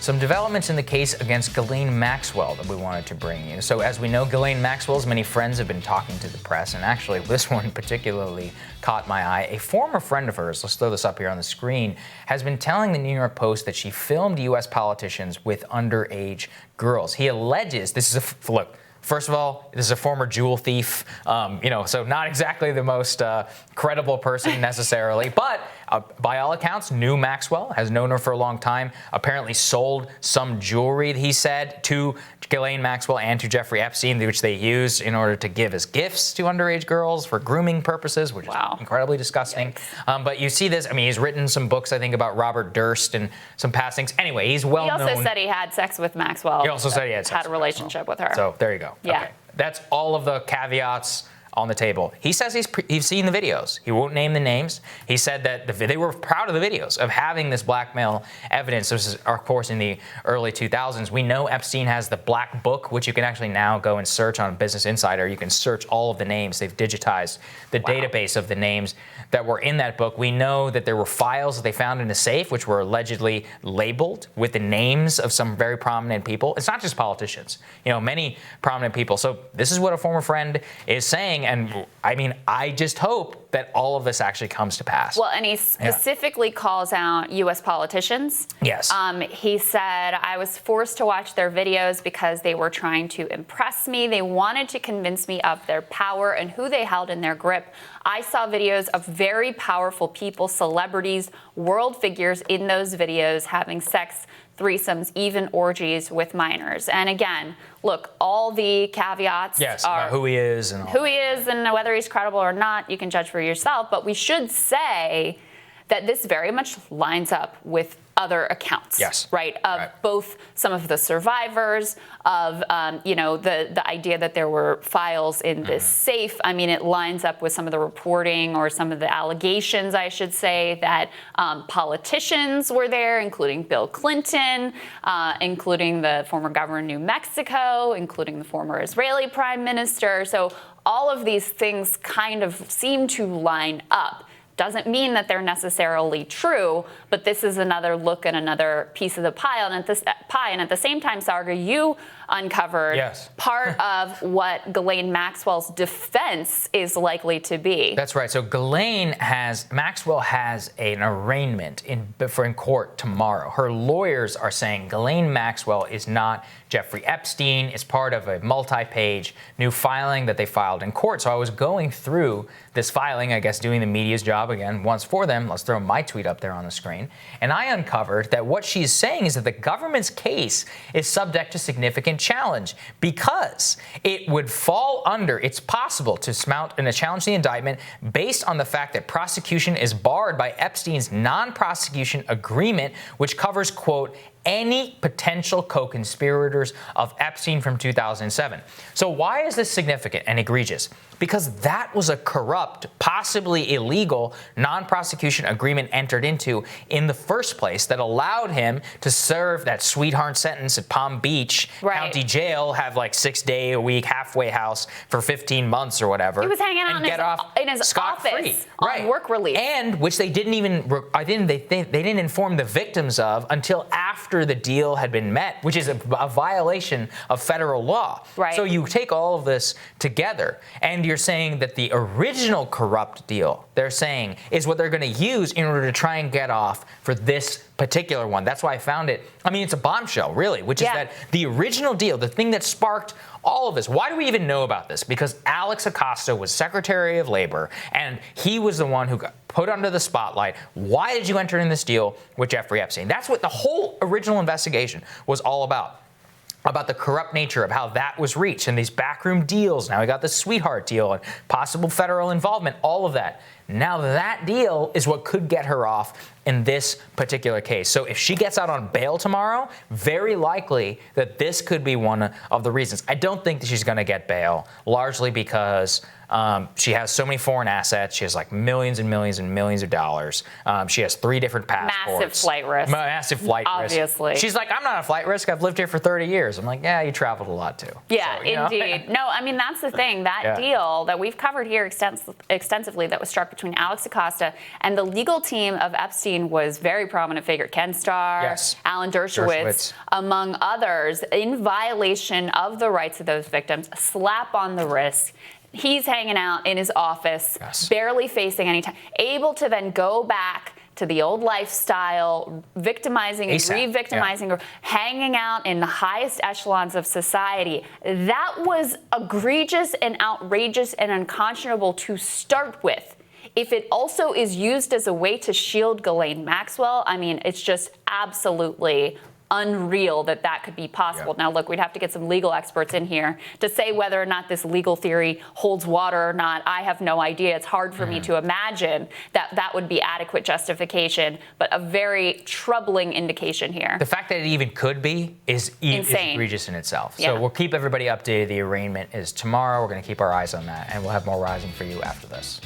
some developments in the case against Ghislaine Maxwell that we wanted to bring you. So as we know, Ghislaine Maxwell's many friends have been talking to the press, and actually this one particularly caught my eye. A former friend of hers, let's throw this up here on the screen, has been telling the New York Post that she filmed U.S. politicians with underage girls. He alleges, this is look, first of all, this is a former jewel thief, so not exactly the most credible person necessarily, but by all accounts, knew Maxwell, has known her for a long time, apparently sold some jewelry, he said, to Ghislaine Maxwell and to Jeffrey Epstein, which they used in order to give as gifts to underage girls for grooming purposes, which is incredibly disgusting. But you see this, I mean, he's written some books, I think, about Robert Durst and some passings. Anyway, he's well known. He also said he had sex with Maxwell. He also said he had a relationship with her. So there you go. Yeah. Okay. That's all of the caveats on the table. He says he's seen the videos. He won't name the names. He said that they were proud of the videos, of having this blackmail evidence. This is, of course, in the early 2000s. We know Epstein has the black book, which you can actually now go and search on Business Insider. You can search all of the names. They've digitized the database of the names that were in that book. We know that there were files that they found in the safe, which were allegedly labeled with the names of some very prominent people. It's not just politicians, many prominent people. So this is what a former friend is saying. And I mean, I just hope that all of this actually comes to pass. Well, and he specifically calls out U.S. politicians. Yes. He said, I was forced to watch their videos because they were trying to impress me. They wanted to convince me of their power and who they held in their grip. I saw videos of very powerful people, celebrities, world figures in those videos having sex, threesomes, even orgies with minors. And again, look, all the caveats are about who he is and whether he's credible or not, you can judge for yourself. But we should say that this very much lines up with other accounts, right? Of both some of the survivors, of the idea that there were files in this safe. I mean, it lines up with some of the reporting or some of the allegations, I should say, that politicians were there, including Bill Clinton, including the former governor of New Mexico, including the former Israeli prime minister. So all of these things kind of seem to line up. Doesn't mean that they're necessarily true, but this is another look at another piece of the pie. And at the same time, Saagar, you uncovered part of what Ghislaine Maxwell's defense is likely to be. That's right. So Maxwell has an arraignment in court tomorrow. Her lawyers are saying Ghislaine Maxwell is not Jeffrey Epstein. It's part of a multi-page new filing that they filed in court. So I was going through this filing, I guess doing the media's job again once for them. Let's throw my tweet up there on the screen. And I uncovered that what she's saying is that the government's case is subject to significant challenge because it would fall under, it's possible to mount a challenge to the indictment based on the fact that prosecution is barred by Epstein's non-prosecution agreement, which covers, quote, any potential co-conspirators of Epstein from 2007. So why is this significant and egregious? Because that was a corrupt, possibly illegal, non-prosecution agreement entered into in the first place that allowed him to serve that sweetheart sentence at Palm Beach County Jail, have like 6-day-a-week halfway house for 15 months or whatever. He was hanging out in his office on work release. And which they didn't even, they didn't inform the victims of until after the deal had been met, which is a violation of federal law. Right. So you take all of this together, and you're saying that the original corrupt deal, they're saying, is what they're going to use in order to try and get off for this particular one. That's why I found it. I mean, it's a bombshell, really, which is that the original deal, the thing that sparked all of this. Why do we even know about this? Because Alex Acosta was Secretary of Labor, and he was the one who got put under the spotlight. Why did you enter in this deal with Jeffrey Epstein? That's what the whole original investigation was all about the corrupt nature of how that was reached and these backroom deals. Now we got the sweetheart deal and possible federal involvement, all of that. Now that deal is what could get her off in this particular case. So if she gets out on bail tomorrow, very likely that this could be one of the reasons. I don't think that she's going to get bail, largely because she has so many foreign assets. She has like millions and millions and millions of dollars. She has 3 different passports. Massive flight risk. Massive flight risk. Obviously. She's like, I'm not a flight risk. I've lived here for 30 years. I'm like, yeah, you traveled a lot too. Yeah, so, indeed. No, I mean, that's the thing. That deal that we've covered here extensively that was struck between Alex Acosta and the legal team of Epstein was very prominent figure. Ken Starr, Alan Dershowitz, among others, in violation of the rights of those victims, a slap on the wrist. He's hanging out in his office, barely facing any time, able to then go back to the old lifestyle, victimizing and re-victimizing, or hanging out in the highest echelons of society. That was egregious and outrageous and unconscionable to start with. If it also is used as a way to shield Ghislaine Maxwell, I mean, it's just absolutely unreal that that could be possible. Now, look, we'd have to get some legal experts in here to say whether or not this legal theory holds water or not. I have no idea. It's hard for me to imagine that that would be adequate justification, but a very troubling indication here. The fact that it even could be is egregious in itself. So we'll keep everybody updated. The arraignment is tomorrow. We're going to keep our eyes on that, and we'll have more Rising for you after this.